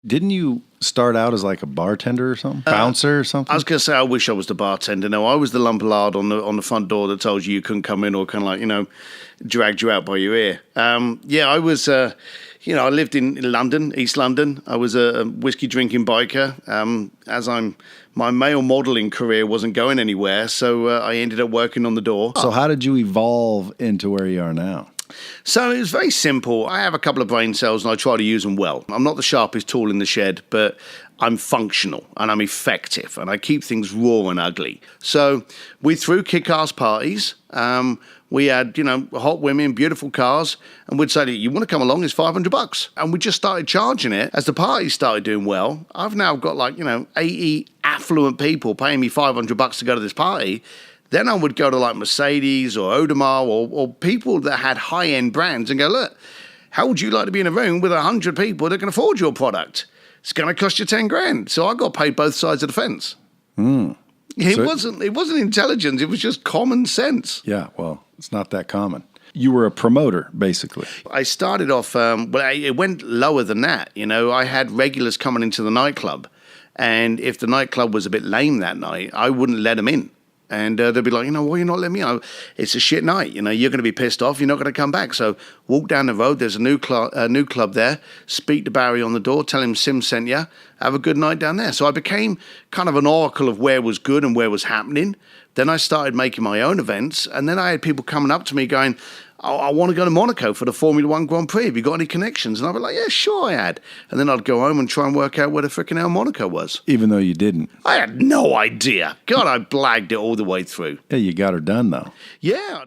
Didn't you start out as like a bartender or something? Bouncer or something? I was going to say, I wish I was the bartender. No, I was the lump of lard on the front door that told you couldn't come in or kind of like, dragged you out by your ear. I was, I lived in London, East London. I was a whiskey drinking biker. My male modeling career wasn't going anywhere, so I ended up working on the door. So how did you evolve into where you are now? So it was very simple. I have a couple of brain cells and I try to use them well. I'm not the sharpest tool in the shed, but I'm functional and I'm effective and I keep things raw and ugly. So we threw kick-ass parties. We had, hot women, beautiful cars, and we'd say, you want to come along, it's $500. And we just started charging it. As the party started doing well, I've now got 80 affluent people paying me $500 to go to this party. Then I would go to Mercedes or Audemars or people that had high-end brands and go, look, how would you like to be in a room with 100 people that can afford your product? It's going to cost you 10 grand. So I got paid both sides of the fence. It wasn't intelligence. It was just common sense. Yeah, well, it's not that common. You were a promoter, basically. I started off, it went lower than that. I had regulars coming into the nightclub. And if the nightclub was a bit lame that night, I wouldn't let them in. And they'd be like, why are you not letting me in? It's a shit night. You're going to be pissed off. You're not going to come back. So walk down the road. There's a new club there. Speak to Barry on the door. Tell him Sim sent you. Have a good night down there. So I became kind of an oracle of where was good and where was happening. Then I started making my own events. And then I had people coming up to me going, I want to go to Monaco for the Formula One Grand Prix. Have you got any connections? And I'd be like, yeah, sure I had. And then I'd go home and try and work out where the frickin' hell Monaco was. Even though you didn't. I had no idea. God, I blagged it all the way through. Yeah, you got her done, though. Yeah.